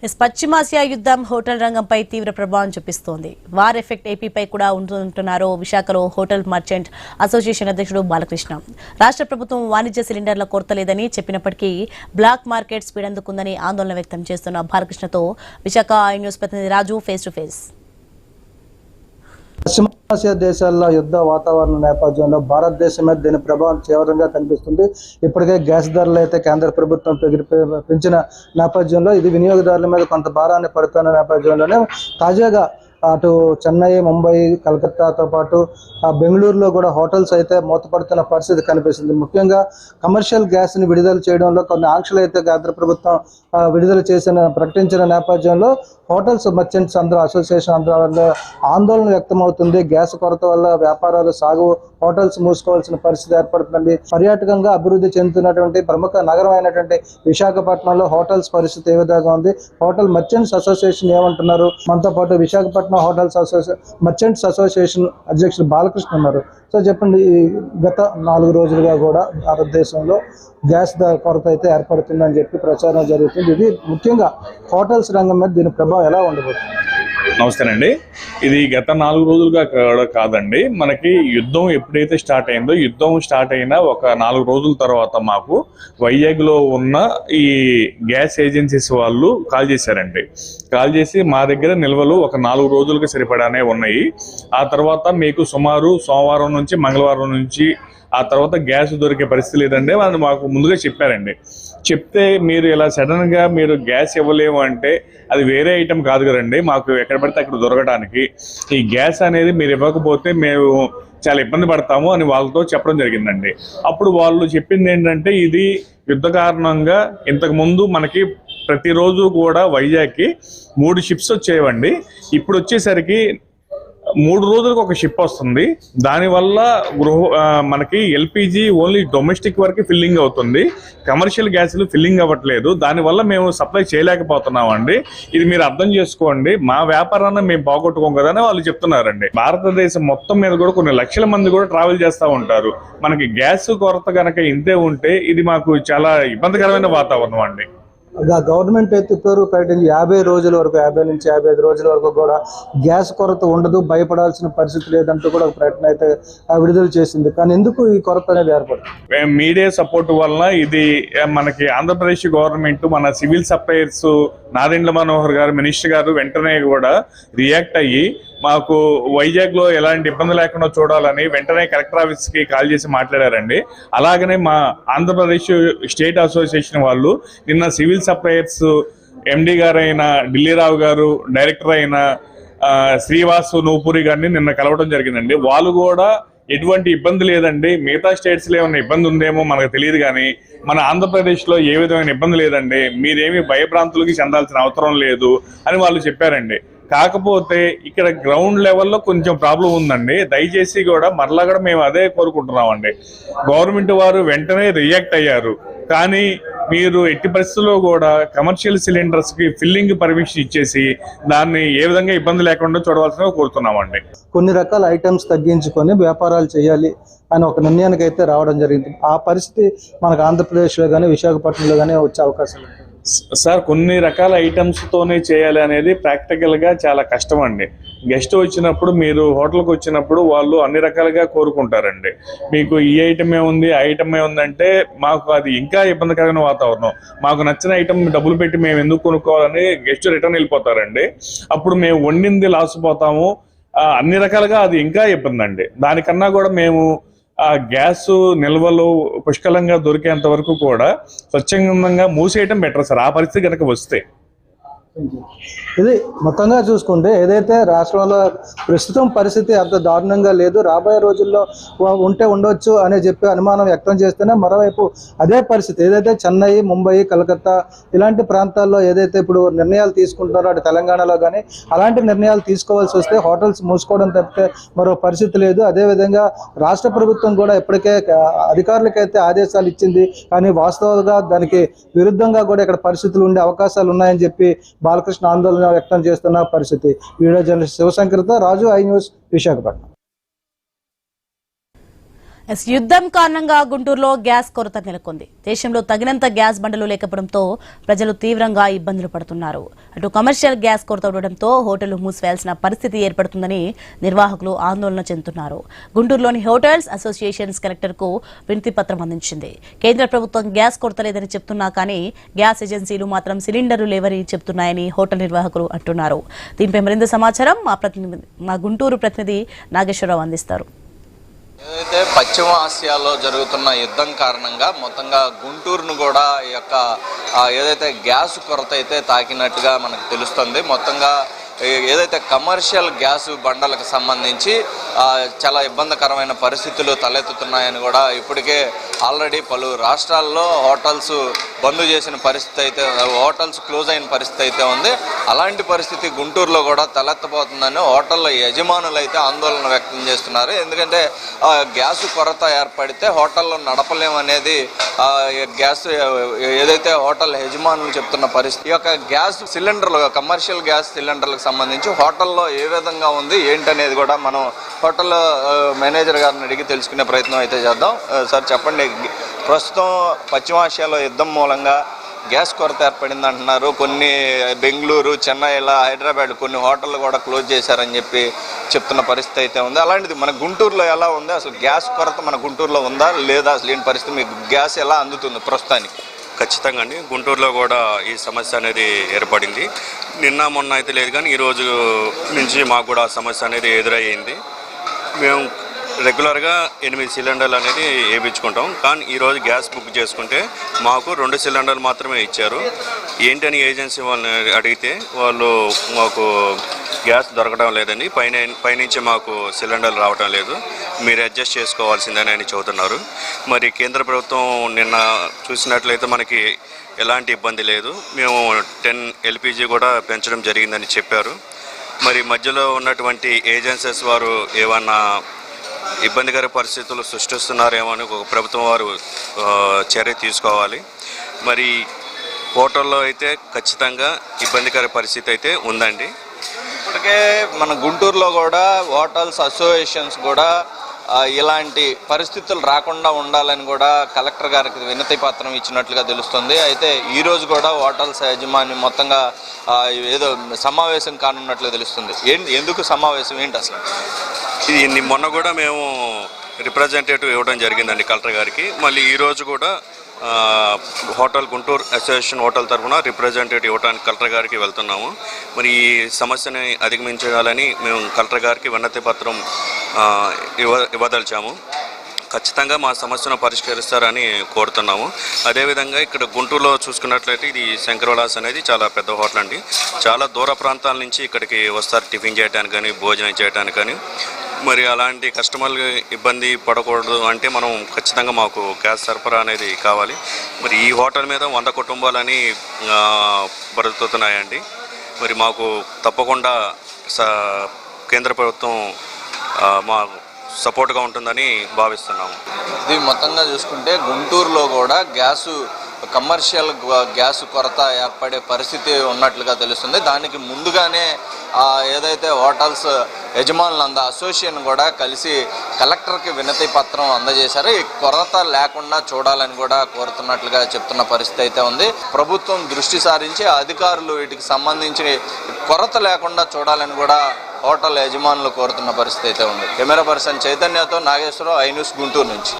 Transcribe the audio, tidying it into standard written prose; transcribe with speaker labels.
Speaker 1: పశ్చిమాసియా యుద్ధం హోటల్ రంగంపై తీవ్ర ప్రభావం చూపిస్తోంది. వార్ ఎఫెక్ట్ ఏపీపై కూడా ఉంటున్నారు విశాఖలో హోటల్ మర్చెంట్ అసోసియేషన్ అధ్యక్షుడు బాలకృష్ణ. రాష్ట్ర ప్రభుత్వం వాణిజ్య సిలిండర్ల కొరత లేదని చెప్పినప్పటికీ బ్లాక్ మార్కెట్ స్పీడ్ అందుకుందని ఆందోళన వ్యక్తం చేస్తున్న బాలకృష్ణతో విశాఖ ఐ న్యూస్ ప్రతినిధి రాజు ఫేస్ టు ఫేస్.
Speaker 2: పశ్చిమాసియా దేశాల్లో యుద్ధ వాతావరణ నేపథ్యంలో భారతదేశం మీద దీని ప్రభావం తీవ్రంగా కనిపిస్తుంది. ఇప్పటికే గ్యాస్ ధరలు అయితే కేంద్ర ప్రభుత్వం పెంచిన నేపథ్యంలో ఇది వినియోగదారుల మీద కొంత భారాన్ని పడుతున్న నేపథ్యంలోనే తాజాగా అటు చెన్నై, ముంబై, కలకత్తాతో పాటు బెంగళూరులో కూడా హోటల్స్ అయితే మూతపడుతున్న పరిస్థితి కనిపిస్తుంది. ముఖ్యంగా కమర్షియల్ గ్యాస్ని విడుదల చేయడంలో కొన్ని ఆంక్షలు అయితే కేంద్ర ప్రభుత్వం ప్రకటించిన నేపథ్యంలో హోటల్స్ మర్చెంట్స్ అందరూ అసోసియేషన్ అందరూ ఆందోళన వ్యక్తమవుతుంది. గ్యాస్ కొరత వల్ల వ్యాపారాలు సాగు, హోటల్స్ మూసుకోవాల్సిన పరిస్థితి ఏర్పడుతుంది. పర్యాటకంగా అభివృద్ధి చెందుతున్నటువంటి ప్రముఖ నగరం అయినటువంటి విశాఖపట్నంలో హోటల్స్ పరిస్థితి ఏ విధంగా ఉంది, హోటల్ మర్చెంట్స్ అసోసియేషన్ ఏమంటున్నారు? మనతో పాటు విశాఖపట్నం హోటల్స్ మర్చెంట్స్ అసోసియేషన్ అధ్యక్షులు బాలకృష్ణ ఉన్నారు. సో చెప్పండి, గత 4 రోజులుగా కూడా భారతదేశంలో గ్యాస్ కొరత అయితే ఏర్పడుతుందని చెప్పి ప్రచారం జరుగుతుంది. ఇది ముఖ్యంగా హోటల్స్ రంగం మీద దీని ప్రభావం ఎలా ఉండబోతుంది?
Speaker 3: నమస్తేనండి. ఇది గత 4 రోజులుగా కాదండి, మనకి యుద్ధం ఎప్పుడైతే స్టార్ట్ అయిందో, యుద్ధం స్టార్ట్ అయిన ఒక 4 రోజుల తర్వాత మాకు వైజాగ్లో ఉన్న ఈ గ్యాస్ ఏజెన్సీస్ వాళ్ళు కాల్ చేశారండి. కాల్ చేసి మా దగ్గర నిల్వలు ఒక 4 రోజులకు సరిపడానే ఉన్నాయి, ఆ తర్వాత మీకు సుమారు సోమవారం నుంచి మంగళవారం నుంచి ఆ తర్వాత గ్యాస్ దొరికే పరిస్థితి లేదండి వాళ్ళు మాకు ముందుగా చెప్పారండి. చెప్తే మీరు ఇలా సడన్గా మీరు గ్యాస్ ఇవ్వలేము అంటే అది వేరే ఐటెం కాదు కదండి, మాకు ఎక్కడ పడితే అక్కడ దొరకడానికి ఈ గ్యాస్ అనేది మీరు ఇవ్వకపోతే మేము చాలా ఇబ్బంది పడతాము అని వాళ్ళతో చెప్పడం జరిగిందండి. అప్పుడు వాళ్ళు చెప్పింది ఏంటంటే, ఇది యుద్ధ కారణంగా ఇంతకుముందు మనకి ప్రతిరోజు కూడా వైజాగ్కి 3 షిప్స్ వచ్చేవండి. ఇప్పుడు వచ్చేసరికి 3 రోజులకు ఒక షిప్ వస్తుంది. దానివల్ల మనకి ఎల్పిజి ఓన్లీ డొమెస్టిక్ వరకు ఫిల్లింగ్ అవుతుంది, కమర్షియల్ గ్యాస్లు ఫిల్లింగ్ అవ్వట్లేదు. దానివల్ల మేము సప్లై చేయలేకపోతున్నామండి. ఇది మీరు అర్థం చేసుకోండి, మా వ్యాపారాన్ని మేము బాగొట్టుకోం కదా అని వాళ్ళు చెప్తున్నారండి. భారతదేశం మొత్తం మీద కూడా కొన్ని లక్షల మంది కూడా ట్రావెల్ చేస్తూ ఉంటారు. మనకి గ్యాస్ కొరత కనుక ఇంతే ఉంటే ఇది మాకు చాలా ఇబ్బందికరమైన వాతావరణం అండి.
Speaker 2: గవర్నమెంట్ అయితే ఇప్పుడు ప్రకటించి 50 రోజుల వరకు, 50 నుంచి 55 రోజుల వరకు కూడా గ్యాస్ కొరత ఉండదు, భయపడాల్సిన పరిస్థితి లేదంటూ కూడా ఒక ప్రకటన అయితే విడుదల చేసింది. కానీ ఎందుకు ఈ కొరత అనేది ఏర్పడుతుంది?
Speaker 3: మీడియా సపోర్ట్ వలన ఇది మనకి ఆంధ్రప్రదేశ్ గవర్నమెంట్, మన సివిల్ సప్లైయర్స్ నాదెండ్ల మనోహర్ గారు మినిస్టర్ గారు వెంటనే కూడా రియాక్ట్ అయ్యి మాకు వైజాగ్లో ఎలాంటి ఇబ్బంది లేకుండా చూడాలని వెంటనే కలెక్టర్ ఆఫీస్కి కాల్ చేసి మాట్లాడారండి. అలాగనే మా ఆంధ్రప్రదేశ్ స్టేట్ అసోసియేషన్ వాళ్ళు నిన్న సివిల్ సప్లైయర్స్ ఎండి గారు అయిన ఢిల్లీరావు గారు, డైరెక్టర్ అయిన శ్రీవాసు నూపూరి గారిని నిన్న కలవడం జరిగిందండి. వాళ్ళు కూడా ఎటువంటి ఇబ్బంది లేదండి, మిగతా స్టేట్స్లో ఏమైనా ఇబ్బంది ఉందేమో మనకు తెలియదు కానీ మన ఆంధ్రప్రదేశ్లో ఏ విధమైన ఇబ్బంది లేదండి, మీరేమి భయభ్రాంతులకి చెందాల్సిన అవసరం లేదు అని వాళ్ళు చెప్పారండి. కాకపోతే ఇక్కడ గ్రౌండ్ లెవెల్లో కొంచెం ప్రాబ్లం ఉందండి. దయచేసి కూడా మరలా కూడా మేము అదే కోరుకుంటున్నామండి. గవర్నమెంట్ వారు వెంటనే రియాక్ట్ అయ్యారు, కానీ మీరు ఎట్టి పరిస్థితుల్లో కూడా కమర్షియల్ సిలిండర్స్కి ఫిల్లింగ్ పర్మిషన్ ఇచ్చేసి దాన్ని ఏ విధంగా ఇబ్బంది లేకుండా చూడవలసిన కోరుతున్నామండి.
Speaker 2: కొన్ని రకాల ఐటమ్స్ తగ్గించుకొని వ్యాపారాలు చేయాలి అని ఒక నిర్ణయానికి అయితే రావడం జరిగింది. ఆ పరిస్థితి మనకు ఆంధ్రప్రదేశ్లో కానీ విశాఖపట్నంలో కానీ వచ్చే అవకాశం ఉంది
Speaker 3: సార్. కొన్ని రకాల ఐటమ్స్తోనే చేయాలి అనేది ప్రాక్టికల్గా చాలా కష్టం అండి. గెస్ట్ వచ్చినప్పుడు, మీరు హోటల్కి వచ్చినప్పుడు వాళ్ళు అన్ని రకాలుగా కోరుకుంటారండి. మీకు ఈ ఐటమే ఉంది, ఆ ఐటమే ఉందంటే మాకు అది ఇంకా ఇబ్బందికరమైన వాతావరణం. మాకు నచ్చిన ఐటమ్ డబ్బులు పెట్టి మేము ఎందుకు కొనుక్కోవాలని గెస్ట్ రిటర్న్ వెళ్ళిపోతారండి. అప్పుడు మేము వండింది లాస్ పోతాము, అన్ని రకాలుగా అది ఇంకా ఇబ్బంది అండి. దానికన్నా కూడా మేము గ్యాస్ నిల్వలు పుష్కలంగా దొరికేంత వరకు కూడా స్వచ్ఛందంగా మూసేయటం బెటర్ సార్, ఆ పరిస్థితి కనుక వస్తే.
Speaker 2: ఇది మొత్తంగా చూసుకుంటే ఏదైతే రాష్ట్రంలో ప్రస్తుతం పరిస్థితి అంత దారుణంగా లేదు, రాబోయే రోజుల్లో ఉండొచ్చు అని చెప్పి అనుమానం వ్యక్తం చేస్తేనే, మరోవైపు అదే పరిస్థితి ఏదైతే చెన్నై, ముంబై, కలకత్తా ఇలాంటి ప్రాంతాల్లో ఏదైతే ఇప్పుడు నిర్ణయాలు తీసుకుంటున్నారో అటు తెలంగాణలో కానీ అలాంటి నిర్ణయాలు తీసుకోవాల్సి వస్తే హోటల్స్ మూసుకోవడం తప్పితే మరో పరిస్థితి లేదు. అదేవిధంగా రాష్ట్ర ప్రభుత్వం కూడా ఇప్పటికే అధికారులకైతే ఆదేశాలు ఇచ్చింది, కానీ వాస్తవంగా దానికి విరుద్ధంగా కూడా ఇక్కడ పరిస్థితులు ఉండే అవకాశాలు ఉన్నాయని చెప్పి బాలకృష్ణ ఆందోళన వ్యక్తం చేస్తున్న పరిస్థితి. వీడియో జర్నలిస్ట్ శివశంకర్తో రాజు, ఐ న్యూస్, విశాఖపట్నం.
Speaker 1: యుద్ధం కారణంగా గుంటూరులో గ్యాస్ కొరత నెలకొంది. దేశంలో తగినంత గ్యాస్ బండలు లేకపోవడంతో ప్రజలు తీవ్రంగా ఇబ్బందులు పడుతున్నారు. అటు కమర్షియల్ గ్యాస్ కొరత ఉండడంతో హోటళ్లు మూసివేయాల్సిన పరిస్థితి ఏర్పడుతుందని నిర్వాహకులు ఆందోళన చెందుతున్నారు. గుంటూరులోని హోటల్స్ అసోసియేషన్స్ కలెక్టర్కు వినతి పత్రం అందించింది. కేంద్ర ప్రభుత్వం గ్యాస్ కొరత లేదని చెప్తున్నా కానీ గ్యాస్ ఏజెన్సీలు మాత్రం సిలిండర్లు లేవని చెప్తున్నాయని హోటల్ నిర్వాహకులు అంటున్నారు. దీనిపై మరింత సమాచారం మా గుంటూరు ప్రతినిధి నాగేశ్వరరావు అందిస్తారు.
Speaker 4: ఏదైతే పశ్చిమ ఆసియాలో జరుగుతున్న యుద్ధం కారణంగా మొత్తంగా గుంటూరును కూడా ఈ యొక్క ఏదైతే గ్యాస్ కొరత అయితే తాకినట్టుగా మనకు తెలుస్తుంది. మొత్తంగా ఏదైతే కమర్షియల్ గ్యాస్ బండలకు సంబంధించి చాలా ఇబ్బందికరమైన పరిస్థితులు తలెత్తుతున్నాయని కూడా ఇప్పటికే ఆల్రెడీ పలు రాష్ట్రాల్లో హోటల్స్ బంద్ చేసిన పరిస్థితి అయితే, హోటల్స్ క్లోజ్ అయిన పరిస్థితి అయితే ఉంది. అలాంటి పరిస్థితి గుంటూరులో కూడా తలెత్తబోతుందని హోటళ్ళ యజమానులు అయితే ఆందోళన వ్యక్తం చేస్తున్నారు. ఎందుకంటే గ్యాస్ కొరత ఏర్పడితే హోటల్లో నడపలేమనేది గ్యాస్ ఏదైతే హోటల్ యజమానులు చెప్తున్న పరిస్థితి. ఈ యొక్క గ్యాస్ సిలిండర్లు, కమర్షియల్ గ్యాస్ సిలిండర్లకు సంబంధించి హోటల్లో ఏ విధంగా ఉంది ఏంటనేది కూడా మనం హోటల్ మేనేజర్ గారిని అడిగి తెలుసుకునే ప్రయత్నం అయితే చేద్దాం. సార్ చెప్పండి, ప్రస్తుతం పశ్చిమాసియాలో యుద్ధం మూలంగా గ్యాస్ కొరత ఏర్పడింది అంటున్నారు. కొన్ని బెంగళూరు, చెన్నై, ఇలా హైదరాబాద్ కొన్ని హోటళ్ళు కూడా క్లోజ్ చేశారని చెప్పి చెప్తున్న పరిస్థితి అయితే ఉంది. అలాంటిది మన గుంటూరులో ఎలా ఉంది? అసలు గ్యాస్ కొరత మన గుంటూరులో ఉందా లేదా? అసలు ఏంటి పరిస్థితి? మీకు గ్యాస్ ఎలా అందుతుంది ప్రస్తుతానికి?
Speaker 5: ఖచ్చితంగా అండి, గుంటూరులో కూడా ఈ సమస్య అనేది ఏర్పడింది. నిన్న మొన్న అయితే లేదు, కానీ ఈరోజు నుంచి మాకు కూడా ఆ సమస్య అనేది ఎదురయ్యింది. మేము రెగ్యులర్గా 8 సిలిండర్లు అనేది వేయించుకుంటాం, కానీ ఈరోజు గ్యాస్ బుక్ చేసుకుంటే మాకు 2 సిలిండర్లు మాత్రమే ఇచ్చారు. ఏంటని ఏజెన్సీ వాళ్ళని అడిగితే వాళ్ళు మాకు గ్యాస్ దొరకడం లేదని, పైనుంచి మాకు సిలిండర్లు రావడం లేదు, మీరు అడ్జస్ట్ చేసుకోవాల్సిందని అని చెబుతున్నారు. మరి కేంద్ర ప్రభుత్వం నిన్న చూసినట్లయితే మనకి ఎలాంటి ఇబ్బంది లేదు, మేము 10 LPG కూడా పెంచడం జరిగిందని చెప్పారు. మరి మధ్యలో ఉన్నటువంటి ఏజెన్సీస్ వారు ఏమన్నా ఇబ్బందికర పరిస్థితులు సృష్టిస్తున్నారేమో అని ఒక ప్రభుత్వం వారు చర్య తీసుకోవాలి. మరి హోటల్లో అయితే ఖచ్చితంగా ఇబ్బందికర పరిస్థితి అయితే ఉందండి.
Speaker 4: ఇప్పటికే మన గుంటూరులో కూడా హోటల్స్ అసోసియేషన్స్ కూడా ఇలాంటి పరిస్థితులు రాకుండా ఉండాలని కూడా కలెక్టర్ గారికి వినతి పత్రం ఇచ్చినట్లుగా తెలుస్తుంది. అయితే ఈరోజు కూడా హోటల్స్ యజమాని మొత్తంగా ఏదో సమావేశం కానున్నట్లు తెలుస్తుంది. ఎందుకు సమావేశం, ఏంటి అసలు?
Speaker 5: ఇది మొన్న కూడా మేము రిప్రజెంటేటివ్ ఇవ్వడం జరిగిందండి కలెక్టర్ గారికి. మళ్ళీ ఈరోజు కూడా హోటల్ గుంటూరు అసోసియేషన్ హోటల్ తరఫున రిప్రజెంటేటివ్ ఇవ్వడానికి కలెక్టర్ గారికి వెళ్తున్నాము. మరి ఈ సమస్యని అధిగమించాలని మేము కలెక్టర్ గారికి వినతి పత్రం ఇవ్వదలిచాము. ఖచ్చితంగా మా సమస్యను పరిష్కరిస్తారని కోరుతున్నాము. అదేవిధంగా ఇక్కడ గుంటూరులో చూసుకున్నట్లయితే ఇది శంకర్ విలాస్ అనేది చాలా పెద్ద హోటల్ అండి. చాలా దూర ప్రాంతాల నుంచి ఇక్కడికి వస్తారు టిఫిన్ చేయడానికి కానీ, భోజనం చేయడానికి కానీ. మరి అలాంటి కస్టమర్లు ఇబ్బంది పడకూడదు అంటే మనం ఖచ్చితంగా మాకు గ్యాస్ సరఫరా అనేది కావాలి. మరి ఈ హోటల్ మీద 100 కుటుంబాలని బ్రతుకుతున్నాయండి. మరి మాకు తప్పకుండా కేంద్ర ప్రభుత్వం మా సపోర్ట్గా ఉంటుందని భావిస్తున్నాము.
Speaker 4: ఇది మొత్తంగా చూసుకుంటే గుంటూరులో కూడా కమర్షియల్ గ్యాస్ కొరత ఏర్పడే పరిస్థితి ఉన్నట్లుగా తెలుస్తుంది. దానికి ముందుగానే ఏదైతే హోటల్స్ యజమానులు అసోసియేషన్ కూడా కలిసి కలెక్టర్కి వినతి పత్రం అందజేశారు. ఈ కొరత లేకుండా చూడాలని కూడా కోరుతున్నట్లుగా చెప్తున్న పరిస్థితి అయితే ఉంది. ప్రభుత్వం దృష్టి సారించి అధికారులు వీటికి సంబంధించి కొరత లేకుండా చూడాలని కూడా హోటల్ యజమానులు కోరుతున్న పరిస్థితి అయితే ఉంది. కెమెరా పర్సన్ చైతన్యతో నాగేశ్వరరావు, ఐ న్యూస్ గుంటూరు నుంచి.